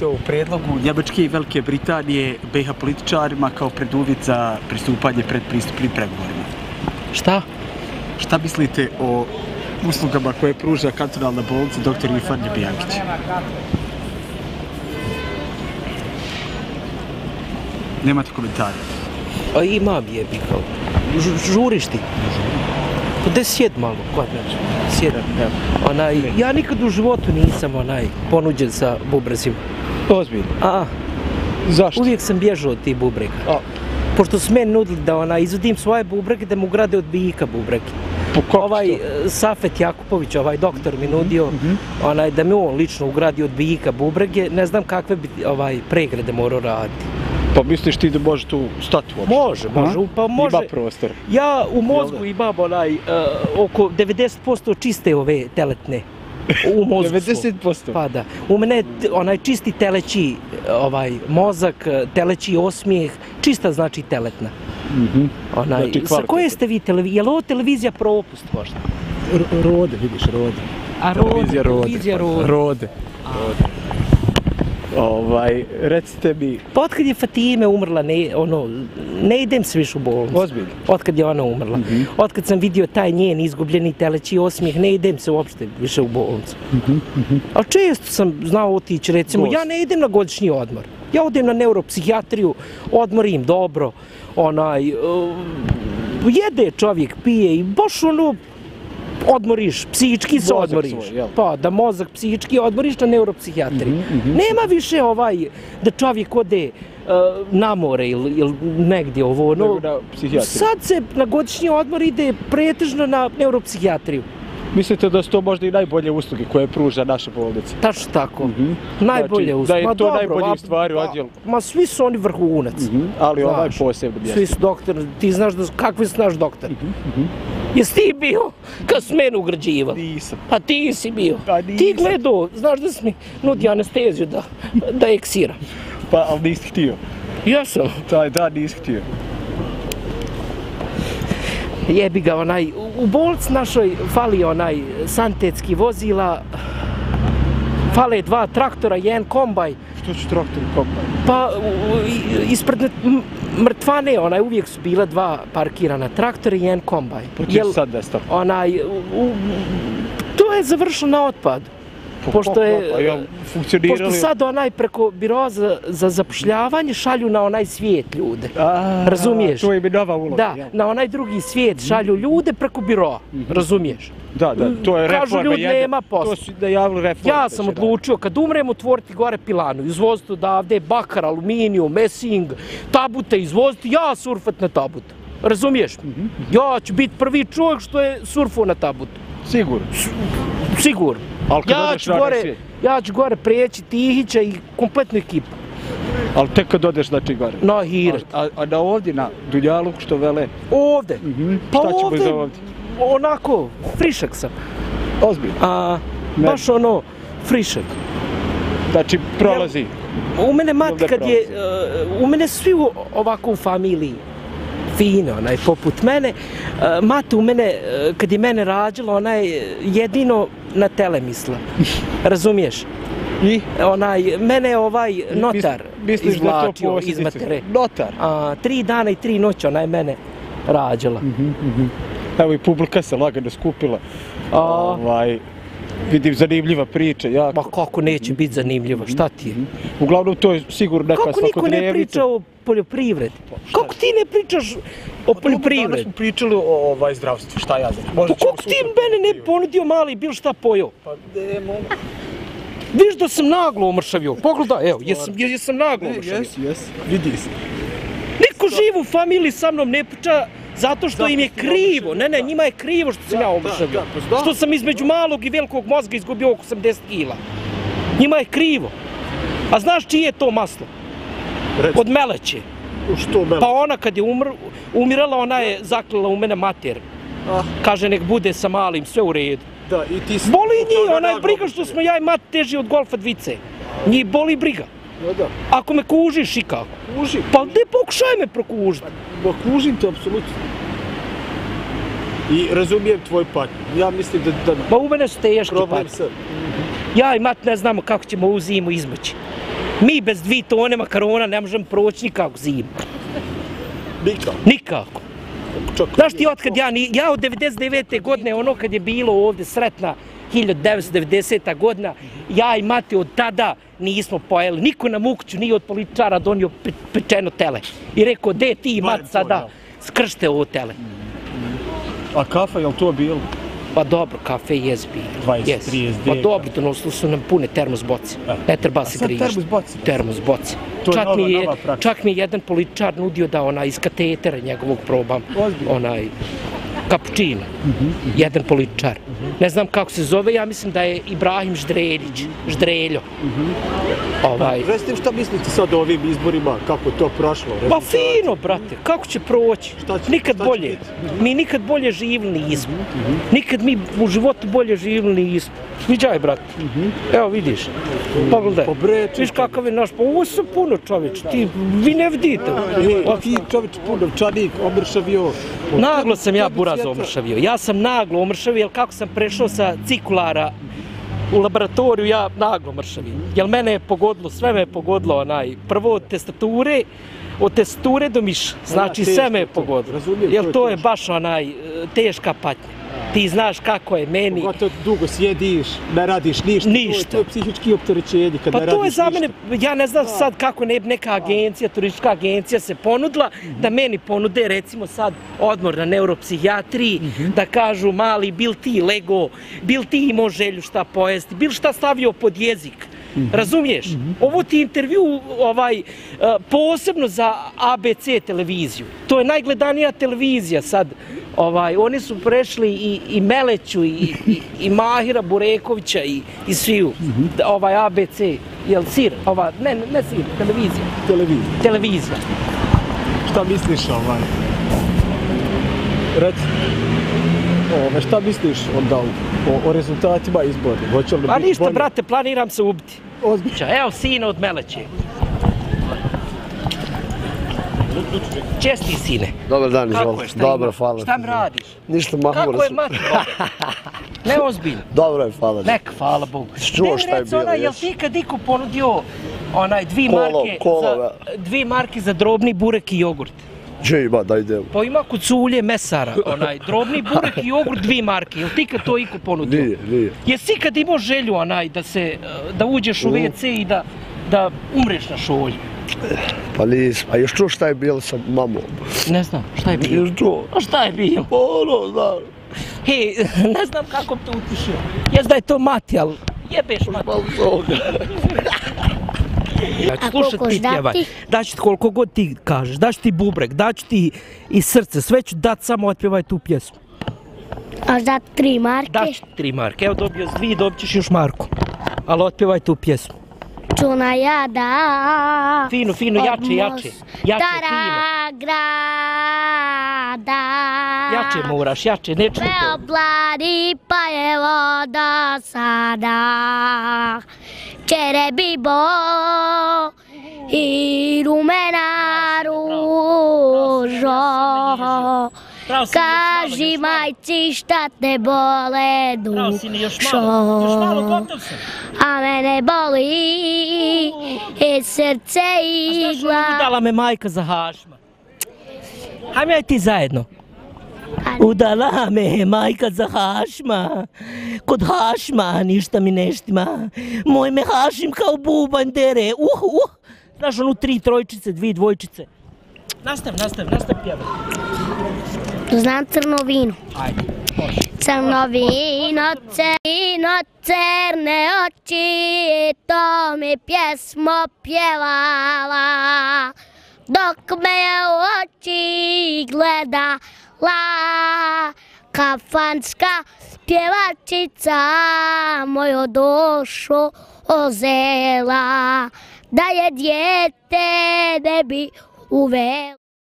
U prijedlogu Njemačke i Velike Britanije BiH političarima kao preduvjet za pristupanje predpristupnim pregovorima. Šta? Šta mislite o uslugama koje pruža kantonalna bolnica dr. Ifan Ljubijankić? Nemate komentare? A imam jebi kao. Žuriš ti? Pa da sjed malo, kod nas. Sjedam. Ja nikad u životu nisam ponuđen sa bubrezima. Ozbiljno? Zašto? Uvijek sam bježao od tih bubrega. Pošto su meni nudili da izvodim svoje bubrege, da mu ugrade od bijika bubrege. Safet Jakupović, doktor mi nudio da mi on lično ugradi od bijika bubrege. Ne znam kakve bi pregrade morao raditi. Pa misliš ti da može tu stati uopšte? Može. Ima prostor. Ja u mozgu imam oko 90% čiste ove teletne. U mozgu 90%? Pa da. U mene je čisti teleći mozak, teleći osmijeh, čista znači teletna. Sa koje ste vi televizije? Je li ovo televizija Propust možda? Rode, vidiš, Rode. A televizija Rode. Recite mi... Pa otkad je Fatime umrla, ne idem se više u bolnicu. Ozbiljno? Otkad je ona umrla. Otkad sam vidio taj njen izgubljeni teleći osmijeh, ne idem se uopšte više u bolnicu. A često sam znao otići, recimo, ja ne idem na godišnji odmor. Ja odem na neuropsihijatriju, odmorim dobro, jede čovjek, pije i baš odmoriš, psihički se odmoriš. Pa, da mozak psihički odmoriš na neuropsihijatriji. Nema više da čovjek ode na more ili negdje ovo. Sad se na godišnji odmor ide pretežno na neuropsihijatriju. Mislite da su to možda i najbolje usluge koje pruža naša bolnica? Tačno tako. Najbolje usluge. Da je to najbolji stvari odjel? Ma svi su oni vrhunac. Ali ovaj posebno mjesto. Svi su doktori. Ti znaš kakvi su naš doktor? Jesi ti bio kad su mene ugrađivali? Nisam. A ti si bio. Ti gledao, znaš da si mi nudi anesteziju da eksiram. Pa, ali nisi htio? Ja sam. Da, nisi htio. Jebi ga, u bolnici našoj fali santetski vozila, fale 2 traktora, 1 kombaj. Što će traktor i kombaj? Pa, ispred mrtvane, uvijek su bila 2 parkirana traktora i 1 kombaj. Pa ti se sad nestao? To je završilo na otpadu. Pošto sad preko biroa za zapošljavanje šalju na svijet ljude. Razumiješ? To je mi nova uloga. Da, na drugi svijet šalju ljude preko biroa. Razumiješ? Da, to je reforma. Kažu ljudi nema posla. To su najavili reforme. Ja sam odlučio kad umrem otvoriti gore pilanu, izvoziti odavde bakar, aluminiju, mesing, tabute izvoziti, ja surfat na tabut. Razumiješ? Ja ću biti prvi čovjek što je surfao na tabutu. Sigurno? Sigurno. Ja ću gore prijeći Tihića i kompletnu ekipu. Ali tek kad odeš gore? Na Hirat. A na ovdje, na Dunjaluku što vele? Ovdje? Šta ćemo za ovdje? Onako, frišak sam. Ozbiljno? Baš frišak. Znači prolazi? U mene mati u mene svi ovako u familiji fino, poput mene. Mati u mene, kad je mene rađala, ona je jedino na tele mislila. Razumiješ? I? Mene je notar izvlačio iz matere. Notar? 3 dana i 3 noći ona je mene rađala. Evo i publika se lagano skupila. Vidim zanimljiva priča. Ma kako neće biti zanimljiva, šta ti je? Uglavnom to je sigurno neka svakodnevnica. Kako niko ne priča o poljoprivredi? Kako ti ne pričaš o poljoprivredi? Danas smo pričali o zdravstvu, šta ja znam. Kako ti mene ne ponudio mali bil šta pojao? Pa ne mogu. Viš da sam naglo umršavio, pogledaj, evo, jesam naglo umršavio. Jes, vidi se. Niko živ u familiji sa mnom ne priča zato što im je krivo, njima je krivo što sam ja umršavio. Što sam između malog i velikog mozga izgubio oko 80 kila. Njima je krivo. A znaš čije je to maslo? Od Meleće. Što Meleće? Pa ona kad je umirala, ona je zaklala u mene mater. Kaže nek bude sa malim, sve u redu. Boli njih, ona je briga što smo ja i mat teži od golfa dvice. Njih boli briga. Ako me kužiš i kako? Kužim. Pa gdje pokušaj me prokužiti? Pa kužim te, apsolutno. I razumijem tvoj patnju. Ja mislim da... Ma u mene su teški patnje. Ja i mat ne znamo kako ćemo u zimu izmaći. Mi bez 2 tone makarona ne možemo proći nikako zimu. Nikako. Znaš ti otkad ja od 99. godine, ono kad je bilo ovdje sretna 1990. godina, ja i mati od tada nismo pojeli. Niko nam u kuću nije od političara donio pečeno tele. I rekao, de ti i mat sada skršte ovo tele. A kafa, je li to bilo? Pa dobro, kafe je bilo. 20-30 Pa dobro, donosili su nam pune termos boce. Ne treba se grižiti. Termos boce. Čak mi je jedan političar nudio da iz katetera njegovog probam. Kapučino. Jedan političar. Ne znam kako se zove, ja mislim da je Ibrahim Ždreljo. Recite šta mislite sad o ovim izborima, kako je to prošlo? Pa fino, brate, kako će proći? Nikad bolje. Mi nikad bolje živili nismo. Nikad mi u životu bolje živili nismo. Viđaj, brate. Evo vidiš. Pogledaj. Viš kakav je naš, pa ovo su puno čoveč. Vi ne vidite. Ti čoveč puno, čanik, omršavio. Naglo sam ja buraz omršavio. Ja sam naglo omršavio, jer kako sam prešao sa cikulara u laboratoriju, ja naglo mršavim. Jer mene je pogodilo, sve me je pogodilo, prvo od testature do miša. Znači sve me je pogodilo. Jer to je baš teška patnja. Ti znaš kako je meni. Pogotovo dugo sjediš, ne radiš ništa. To je psihički opterećenje kad ne radiš ništa. Pa to je za mene, ja ne znam sad kako neka agencija, turistička agencija se ponudila, da meni ponude recimo sad odmor na neuropsihijatriji, da kažu mali, bil ti lego, bil ti imao želju šta pojesti, bil šta stavio pod jezik. Razumiješ? Ovo ti intervju posebno za ABC televiziju. To je najgledanija televizija sad. Oni su prešli i Meleću i Mahira Burekovića i sviju. ABC. Jel sir? Ne sir, televizija. Televizija. Šta misliš Reci. Šta misliš onda o rezultatima izbora? Pa ništa, brate, planiram se ubiti. Evo sina od Meleće. Česti sine. Dobar dan, izvolite. Dobro, hvala. Šta mi radiš? Ništa, mahmura sam. Kako je mati, ne ozbiljno. Dobro je, hvala. Neka, hvala Bogu. Čuo šta je bilo, jel ti kad iko ponudio 2 marke za drobni burek i jogurt? Gdje ima, daj idemo. Pa ima kod Sulje mesara, drobni burek i jogurt 2 marke. Jel ti kad to iko ponudio? Nije. Jesi kad imao želju da uđeš u WC i da umreš na šolju? Pa nisam, a još čuo šta je bilo sa mamom? Ne znam, šta je bilo? Još čuo. A šta je bilo? Pa znam. Hej, ne znam kako bi te utišio. Jes da je to mati, ali jebeš mati. Ja ću slušat ti pjevaj. Daću ti koliko god ti kažeš, daću ti bubrek, daću ti i srce, sve ću dat, samo otpjevaj tu pjesmu. Aš dati 3 marke? Daću ti 3 marke, evo dobio s 2, dobit ćeš još marku. Ali otpjevaj tu pjesmu. Čuna jada. Fino, jače. Jače, Stara grada. Jače moraš, jače, ne čuto. Beobladi pa je voda sada. Čere bibo i rumena ružo. Kaži majci šta te bole dušo. A mene boli i srce i glav. Udala me majka za Hašma. Hajme aj ti zajedno. Udala me majka za Hašma. Kod Hašma ništa mi neštima. Moj me Hašim kao bubanj dere. Znaš onu 3 trojčice, 2 dvojčice. Nastav pjevaj. Znam crno vino. Ajde, može. Crno vino, crne oči, to mi pjesmo pjevala. Dok me je u oči gledala kafanska pjevačica, moju dušu ozela, da je dijete ne bi uvela.